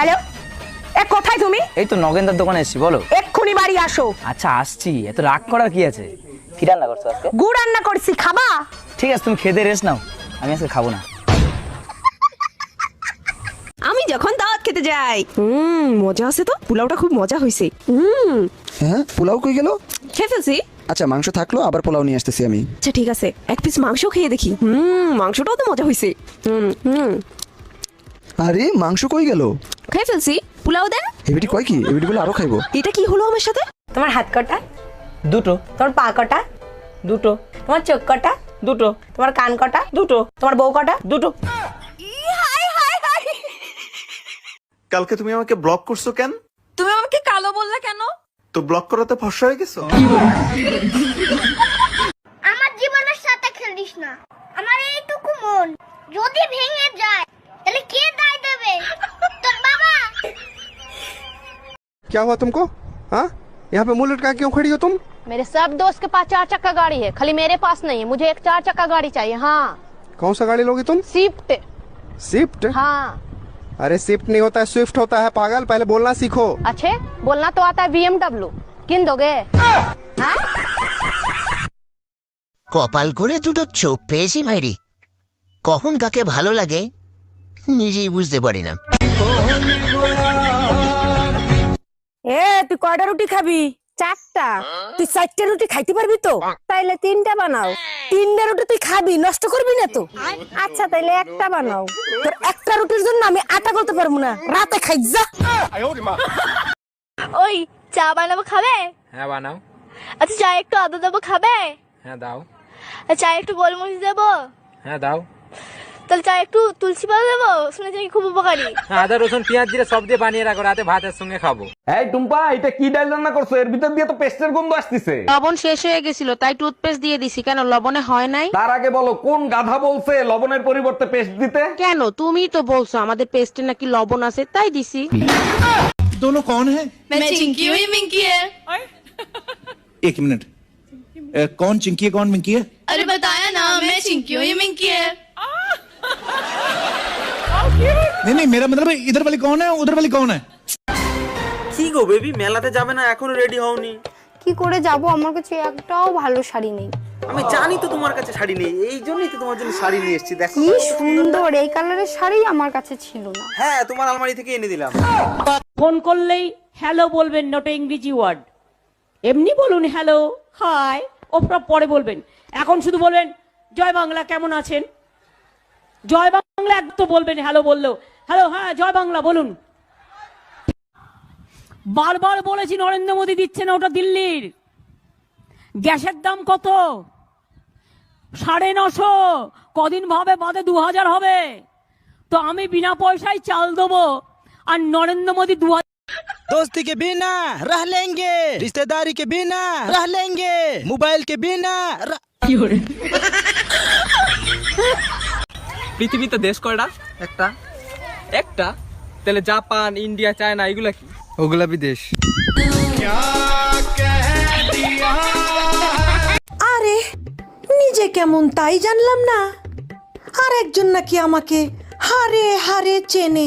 Hello, এ কোথায় তুমি? এই তো নগেন্দার দোকানে এসেছি, বলো। এক্ষুনি বাড়ি আসো। আচ্ছা আসছি, এত রাগ করার কি আছে? কি রান্না করছো আজকে? গুড় রান্না করছি, খাবা? ঠিক আছে, তুমি খেতে রেস্ট নাও, আমি আজকে খাবো না। আমি যখন দাওয়াত খেতে যাই, মজা আছে তো, পোলাওটা খুব মজা হয়েছে। হ্যাঁ, পোলাও কই গেল? খেয়ে ফেলছি। আচ্ছা, মাংস থাকলো, আবার পোলাও নিয়ে আসতেছি আমি। আচ্ছা ঠিক আছে, এক পিস মাংস খেয়ে দেখি। মাংসটাও তো মজা হয়েছে। আরে মাংস কই গেল? খেয়ে ফেলছি, পোলাও দেন। এবিটি কয় কি? এবিটি বলে আরো খাইবো। এটা কি হলো আমার সাথে? তোমার হাত কটা? দুটো। তোমার পা কটা? দুটো। তোমার চোখ কটা? দুটো। তোমার কান কটা? দুটো। তোমার বউ কটা? দুটো। কালকে তুমি আমাকে ব্লক করছো কেন? তুমি আমাকে কালো বললে কেন? তো ব্লক করাতে ফর্সা হয়ে গেছো? আমার জীবনের সাথে খেলিস না। আমার এইটুকু মন যদি ভেঙে যায় তাহলে কে দায় দেবে? তোর বাবা। क्या हुआ तुमको? हाँ, यहाँ पे मुंह लटका क्यों खड़ी हो तुम? मेरे सब दोस्त के पास 4 चक्का गाड़ी है, खाली मेरे पास नहीं है। मुझे एक 4 चक्का गाड़ी चाहिए। हाँ। कौन सा गाड़ी लोगी तुम? स्विफ्ट। स्विफ्ट? हाँ। अरे स्विफ्ट नहीं होता है, स्विफ्ट होता है पागल, पहले बोलना सीखो। अच्छे बोलना तो आता है BMW। किन दोगे? हाँ? কপাল করে দুটো চোখ পেয়েছি মাইরি, কখন কাকে ভালো লাগে নিজেই বুঝতে পারি না। এ তুই কয়টা রুটি খাবি? 4টা। তুই 4টা রুটি খাইতে পারবি তো? তাইলে 3টা বানাও। 3টা রুটি তুই খাবি, নষ্ট করবি না তো? আচ্ছা তাইলে একটা বানাও। তোর একটা রুটির জন্য আমি আটা করতে পারবো না, রাতে খাই যা। ওই চা বানাবো, খাবে? হ্যাঁ বানাও। আচ্ছা চা একটু আদা দেবো, খাবে? হ্যাঁ দাও। চা একটু গোলমরিচ দেবো? হ্যাঁ দাও। তাহলে চা একটু তুলসী পাতা দেবো? শুনেছি নাকি খুব উপকারী। আদা রসুন পেঁয়াজ দিয়ে সব দিয়ে বানিয়ে রাখো, রাতে ভাতের সঙ্গে খাবো। এই টুম্পা, এটা কি ডাল রান্না করছো? এর ভিতর দিয়ে তো পেস্টের গন্ধ আসতেছে। লবণ শেষ হয়ে গেছিল, তাই টুথপেস্ট দিয়ে দিছি। কেন, লবণে হয় নাই? তার আগে বলো, কোন গাধা বলছে লবণের পরিবর্তে পেস্ট দিতে? কেন, তুমিই তো বলছো আমাদের পেস্টে নাকি লবণ আছে, তাই দিছি। दोनों कौन है? मैं चिंकी हुई, मिंकी है। एक मिनट, कौन चिंकी है कौन मिंकी है? अरे बताया ना, मैं चिंकी हुई, मिंकी है। नहीं नहीं, मेरा मतलब है इधर वाली कौन है उधर वाली कौन है? কি গো বেবি, মেলাতে যাবে না এখনো রেডি হওনি? কি করে যাব, আমার কাছে একটাও ভালো শাড়ি নেই। আমি জানি তো তোমার কাছে শাড়ি নেই, এই জন্যই তো তোমার জন্য শাড়ি নিয়ে এসেছি। দেখো কি সুন্দর এই কালারের শাড়ি আমার কাছে ছিল না। হ্যাঁ, তোমার আলমারি থেকে এনে দিলাম। ফোন করলেই হ্যালো বলবেন, নট ইংরেজি ওয়ার্ড। এমনি বলুন হ্যালো, হাই, ওপরা পরে বলবেন। এখন শুধু বলবেন জয় বাংলা, কেমন আছেন? জয় বাংলা এক তো বলবেন, হ্যালো বললেও হ্যালো, হ্যাঁ জয় বাংলা বলুন। বারবার বলেছি নরেন্দ্র মোদী দিচ্ছে না, ওটা দিল্লির। গ্যাসের দাম কত? 950। কদিন ভাবে বাদে 2000 হবে। তো আমি বিনা পয়সায় চাল দেবো, আর নরেন্দ্র মোদী 2000। दोस्ती के बिना रह लेंगे, रिश्तेदारी के बिना रह लेंगे, मोबाइल के बिना পৃথিবীতে দেশ কয়টা? একটা। একটা? তাহলে জাপান, ইন্ডিয়া, চায়না এগুলা কি? ओगला भी देश। আরে নিজে কেমন তাই জানলাম না, আর একজন নাকি আমাকে হারে হারে চেনে।